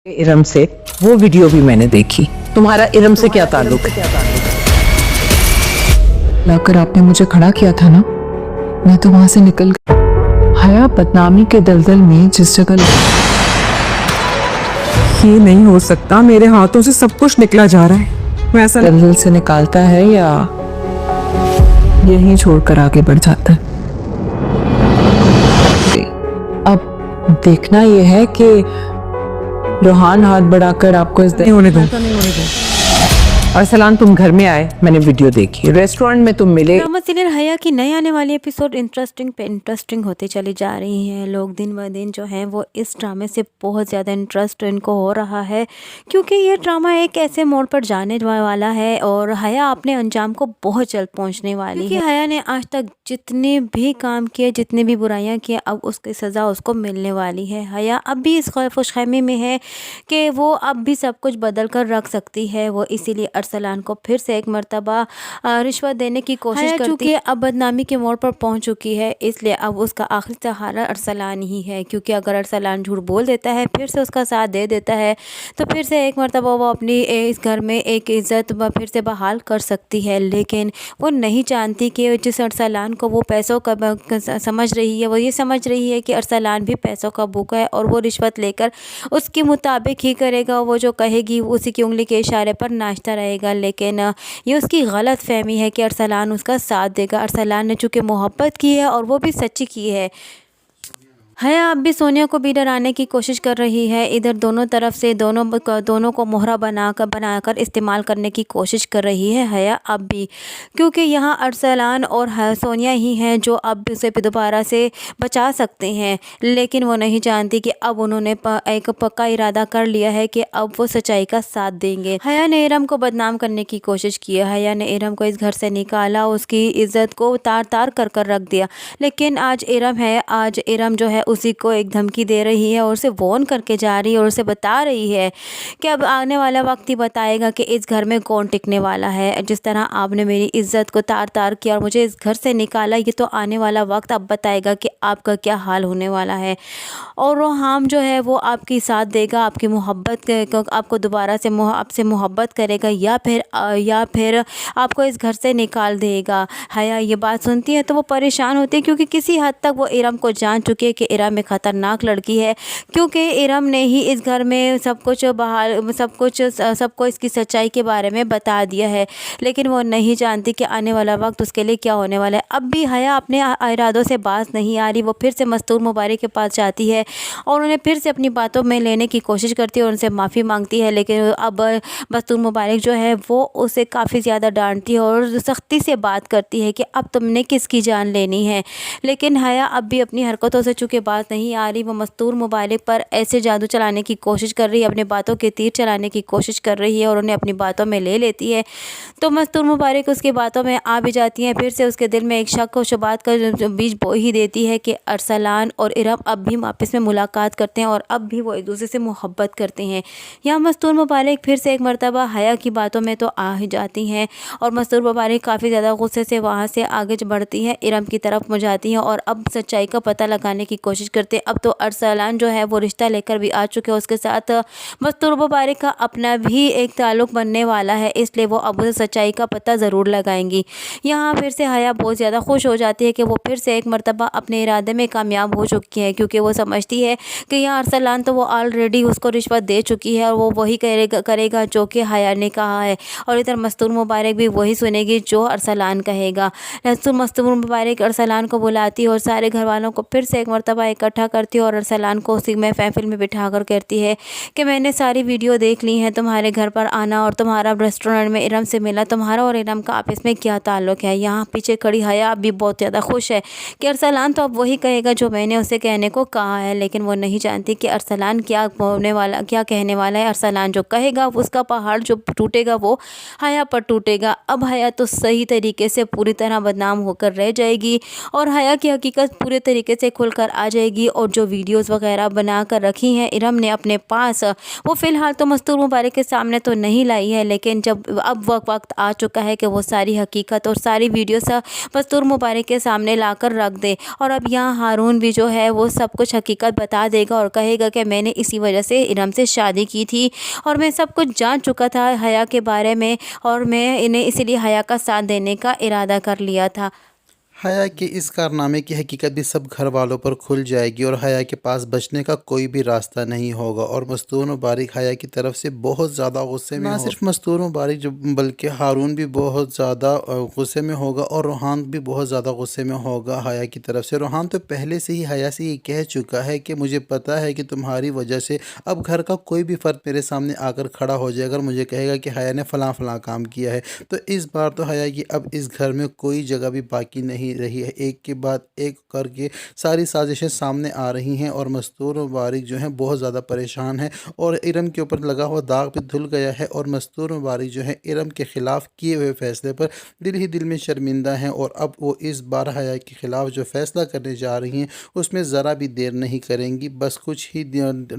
इरम से वो वीडियो भी मैंने देखी। तुम्हारा इरम से क्या ताल्लुक है? लाकर आपने मुझे खड़ा किया था ना, मैं तो वहां से निकल गई। हया बदनामी के दलदल में जिस जगह ये नहीं हो सकता, मेरे हाथों से सब कुछ निकला जा रहा है। मैं ऐसा दलदल से निकालता है या यहीं छोड़कर आगे बढ़ जाता है। अब देखना यह है कि रूहान हाथ बढ़ाकर आपको इस नहीं होने दूं। अरसलान तुम घर में आए, मैंने वीडियो देखी। रेस्टोरेंट में तुम मिले। ड्रामा सीरियल हया की नई आने वाली एपिसोड इंटरेस्टिंग पे इंटरेस्टिंग होती चली जा रही हैं। लोग दिन ब दिन जो हैं वो इस ड्रामे से बहुत ज़्यादा इंटरेस्ट इनको हो रहा है, क्योंकि ये ड्रामा एक ऐसे मोड़ पर जाने वाला है और हया अपने अंजाम को बहुत जल्द पहुंचने वाली है। हया ने आज तक जितने भी काम किए, जितनी भी बुराइयां की, अब उसकी सज़ा उसको मिलने वाली है। हया अब भी इस खुशखैमी में है कि वो अब भी सब कुछ बदल कर रख सकती है। वो इसीलिए अरसलान को फिर से एक मर्तबा रिश्वत देने की कोशिश करती है। अब बदनामी के मोड़ पर पहुंच चुकी है, इसलिए अब उसका आखिरी सहारा अरसलान ही है, क्योंकि अगर अरसलान झूठ बोल देता है, फिर से उसका साथ दे देता है, तो फिर से एक मर्तबा वो अपनी इस घर में एक इज़्ज़त फिर से बहाल कर सकती है। लेकिन वो नहीं जानती कि जिस अरसलान को वो पैसों का समझ रही है, वो ये समझ रही है कि अरसलान भी पैसों का भूखा है और वो रिश्वत लेकर उसके मुताबिक ही करेगा। वो जो कहेगी उसी की उंगली के इशारे पर नाचता रहेगा। लेकिन ये उसकी गलत फहमी है कि अरसलान उसका साथ देगा। अरसलान ने चूँकि मोहब्बत की है और वो भी सच्ची की है। हया अब भी सोनिया को भी डराने की कोशिश कर रही है। इधर दोनों तरफ से दोनों को मोहरा बनाकर इस्तेमाल करने की कोशिश कर रही है हया अब भी, क्योंकि यहाँ अरसलान और सोनिया ही हैं जो अब उसे दोबारा से बचा सकते हैं। लेकिन वो नहीं जानती कि अब उन्होंने एक पक्का इरादा कर लिया है कि अब वो सच्चाई का साथ देंगे। हया ने इरम को बदनाम करने की कोशिश की है। हया ने इरम को इस घर से निकाला, उसकी इज्जत को तार तार कर रख दिया। लेकिन आज इरम जो है उसी को एक धमकी दे रही है और उसे वॉर्न करके जा रही है और उसे बता रही है कि अब आने वाला वक्त ही बताएगा कि इस घर में कौन टिकने वाला है। जिस तरह आपने मेरी इज्जत को तार तार किया और मुझे इस घर से निकाला, ये तो आने वाला वक्त अब बताएगा कि आपका क्या हाल होने वाला है। और रोहाम जो है वो आपकी साथ देगा, आपकी मोहब्बत आपको दोबारा से आपसे मोहब्बत करेगा या फिर आपको इस घर से निकाल देगा। हया ये बात सुनती है तो वो परेशान होती है, क्योंकि किसी हद तक वो इरम को जान चुकी है कि इरम एक ख़तरनाक लड़की है, क्योंकि इरम ने ही इस घर में सबको इसकी सच्चाई के बारे में बता दिया है। लेकिन वो नहीं जानती कि आने वाला वक्त उसके लिए क्या होने वाला है। अब भी हया अपने इरादों से बाज नहीं आ रही। वो फिर से मस्तूर मुबारक के पास जाती है और उन्हें फिर से अपनी बातों में लेने की कोशिश करती है और उनसे माफ़ी मांगती है। लेकिन अब मस्तूर मुबारक जो है वो उसे काफ़ी ज़्यादा डांटती है और सख्ती से बात करती है कि अब तुमने किसकी जान लेनी है। लेकिन हया अब भी अपनी हरकतों से चूँकि बात नहीं आ रही, वो मस्तूर मुबारक पर ऐसे जादू चलाने की कोशिश कर रही है, अपने बातों के तीर चलाने की कोशिश कर रही है और उन्हें अपनी बातों में ले लेती है। तो मस्तूर मुबारक उसकी बातों में आ भी जाती हैं। फिर से उसके दिल में एक शक और शुबात का बीज बो ही देती है कि अरसलान और इरम अब भी वापस में मुलाकात करते हैं और अब भी वो एक दूसरे से मोहब्बत करते हैं। यहाँ मस्तूर मुबारक फिर से एक मरतबा हया की बातों में तो आ ही जाती हैं और मस्तूर मुबारक काफ़ी ज़्यादा गुस्से से वहाँ से आगे बढ़ती हैं, इरम की तरफ जाती हैं और अब सच्चाई का पता लगाने की कोशिश करते हैं। अब तो अरसलान जो है वो रिश्ता लेकर भी आ चुके हैं, उसके साथ मस्तूर मुबारक का अपना भी एक ताल्लुक़ बनने वाला है, इसलिए वो अब उसे सच्चाई का पता ज़रूर लगाएंगी। यहाँ फिर से हया बहुत ज़्यादा खुश हो जाती है कि वो फिर से एक मरतबा अपने इरादे में कामयाब हो चुकी है, क्योंकि वो समझती है कि यहाँ अरसलान तो वो ऑलरेडी उसको रिश्वत दे चुकी है और वो वही करेगा जो कि हया ने कहा है, और इधर मस्तूर मुबारक भी वही सुनेगी जो अरसलान कहेगा। मस्तूर मुबारक अरसलान को बुलाती है और सारे घर वालों को फिर से एक मरतबा इकट्ठा करती है और अरसलान को उसी में महफिल में बिठा कर कहती है कि मैंने सारी वीडियो देख ली हैं, तुम्हारे घर पर आना और तुम्हारा रेस्टोरेंट में इरम से मिला, तुम्हारा और इरम का आपस में क्या ताल्लुक़ है। यहाँ पीछे खड़ी हया भी बहुत ज़्यादा खुश है कि अरसलान तो अब वही कहेगा जो मैंने उसे कहने को कहा है। लेकिन वो नहीं जानती कि अरसलान क्या कहने वाला है। अरसलान जो कहेगा उसका पहाड़ जो टूटेगा वो हया पर टूटेगा। अब हया तो सही तरीके से पूरी तरह बदनाम होकर रह जाएगी और हया की हकीकत पूरे तरीके से खुलकर आ जाए गी। और जो वीडियोस वगैरह बना कर रखी हैं इरम ने अपने पास, वो फ़िलहाल तो मस्तूर मुबारक के सामने तो नहीं लाई है, लेकिन जब अब वक्त आ चुका है कि वो सारी हकीकत और सारी वीडियोस मस्तूर मुबारक के सामने लाकर रख दे। और अब यहाँ हारून भी जो है वो सब कुछ हकीकत बता देगा और कहेगा कि मैंने इसी वजह से इरम से शादी की थी और मैं सब कुछ जान चुका था हया के बारे में, और मैं इन्हें इसीलिए हया का साथ देने का इरादा कर लिया था। हया के इस कारनामे की हकीकत भी सब घर वालों पर खुल जाएगी और हया के पास बचने का कोई भी रास्ता नहीं होगा। और मस्तूर मुबारक हया की तरफ से बहुत ज़्यादा गुस्से में, ना सिर्फ मस्तूर मुबारक जो बल्कि हारून भी बहुत ज़्यादा गुस्से में होगा और रोहान भी बहुत ज़्यादा गुस्से में होगा हया की तरफ से। रोहान तो पहले से ही हया से ये कह चुका है कि मुझे पता है कि तुम्हारी वजह से अब घर का कोई भी फ़र्द मेरे सामने आकर खड़ा हो जाएगा और मुझे कहेगा कि हया ने फ़लाँ फ़लाँ काम किया है। तो इस बार तो हया की अब इस घर में कोई जगह भी बाकी नहीं रही है। एक के बाद एक करके सारी साजिशें सामने आ रही हैं और मस्तूर मुबारक जो है बहुत ज़्यादा परेशान है और इरम के ऊपर लगा हुआ दाग भी धुल गया है। और मस्तूर मुबारक जो है इरम के ख़िलाफ़ किए हुए फ़ैसले पर दिल ही दिल में शर्मिंदा हैं और अब वो इस बार हया के ख़िलाफ़ जो फ़ैसला करने जा रही हैं उसमें ज़रा भी देर नहीं करेंगी। बस कुछ ही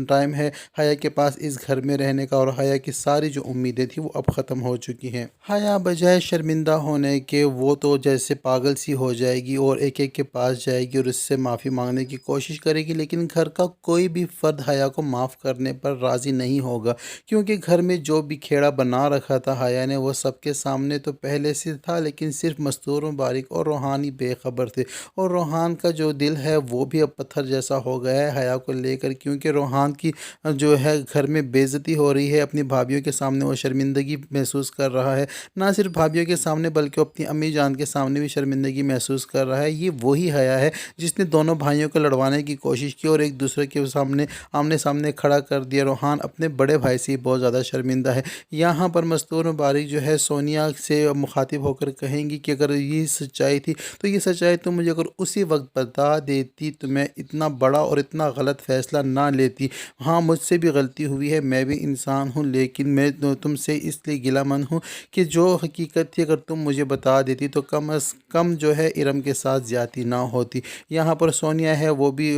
टाइम है हया के पास इस घर में रहने का और हया की सारी जो उम्मीदें थी वो अब ख़त्म हो चुकी हैं। हया बजाय शर्मिंदा होने के वो तो जैसे पागल सी हो जाएगी और एक एक के पास जाएगी और उससे माफ़ी मांगने की कोशिश करेगी, लेकिन घर का कोई भी फ़र्द हया को माफ़ करने पर राज़ी नहीं होगा, क्योंकि घर में जो भी खेड़ा बना रखा था हया ने वो सबके सामने तो पहले से था, लेकिन सिर्फ मस्तूर मुबारक और रोहान ही बेखबर थे। और रोहान का जो दिल है वो भी अब पत्थर जैसा हो गया है हया को लेकर, क्योंकि रोहान की जो है घर में बेइज्जती हो रही है, अपनी भाभीयों के सामने वो शर्मिंदगी महसूस कर रहा है, ना सिर्फ भाभीयों के सामने बल्कि अपनी अम्मी जान के सामने भी शर्मिंदगी महसूस कर रहा है। ये वही हया है जिसने दोनों भाइयों को लड़वाने की कोशिश की और एक दूसरे के सामने आमने सामने खड़ा कर दिया। रोहान अपने बड़े भाई से बहुत ज़्यादा शर्मिंदा है। यहाँ पर मस्तूर मुबारक जो है सोनिया से मुखातिब होकर कहेंगी कि अगर ये सच्चाई थी तो ये सच्चाई तुम मुझे अगर उसी वक्त बता देती तो मैं इतना बड़ा और इतना गलत फ़ैसला ना लेती। हाँ, मुझसे भी गलती हुई है, मैं भी इंसान हूँ, लेकिन मैं तुमसे इसलिए गिलामंद हूँ कि जो हकीकत थी अगर तुम मुझे बता देती तो कम अज़ कम जो है इरम के साथ ज़्यादती ना होती। यहाँ पर सोनिया है वो भी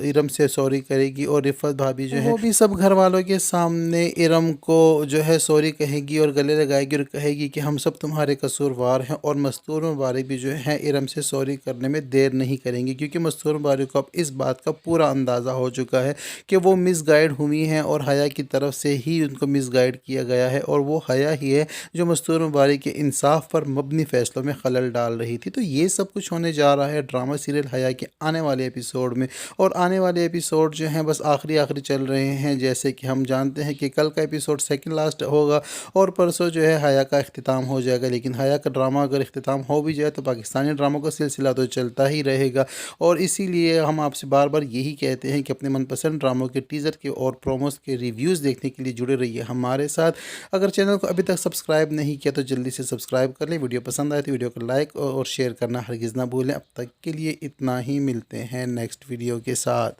इरम से सॉरी करेगी और रिफ़त भाभी जो है वो भी सब घर वालों के सामने इरम को जो है सॉरी कहेगी और गले लगाएगी और कहेगी कि हम सब तुम्हारे कसूरवार हैं। और मस्तूर मुबारक भी जो है इरम से सॉरी करने में देर नहीं करेंगी, क्योंकि मस्तूर मुबारक को अब इस बात का पूरा अंदाज़ा हो चुका है कि वो मिसगाइड हुई हैं और हया की तरफ से ही उनको मिसगाइड किया गया है और वो हया ही है जो मस्तूर मुबारक के इंसाफ पर मबनी फ़ैसलों में खलल डाल रही थी। तो ये सब कुछ होने जा रहा है ड्रामा सीरियल हया के आने वाले एपिसोड में। और आने वाले एपिसोड जो हैं बस आखिरी चल रहे हैं, जैसे कि हम जानते हैं कि कल का एपिसोड सेकंड लास्ट होगा और परसों जो है हया का इख्तिताम हो जाएगा। लेकिन हया का ड्रामा अगर इख्तिताम हो भी जाए तो पाकिस्तानी ड्रामों का सिलसिला तो चलता ही रहेगा और इसीलिए हम आपसे बार बार यही कहते हैं कि अपने मनपसंद ड्रामों के टीज़र के और प्रोमोस के रिव्यूज़ देखने के लिए जुड़े रहिए हमारे साथ। अगर चैनल को अभी तक सब्सक्राइब नहीं किया तो जल्दी से सब्सक्राइब कर लें। वीडियो पसंद आए तो वीडियो को लाइक और शेयर करना हरगिज़ ना भूलें। अब तक के लिए इतना ही, मिलते हैं नेक्स्ट वीडियो के साथ।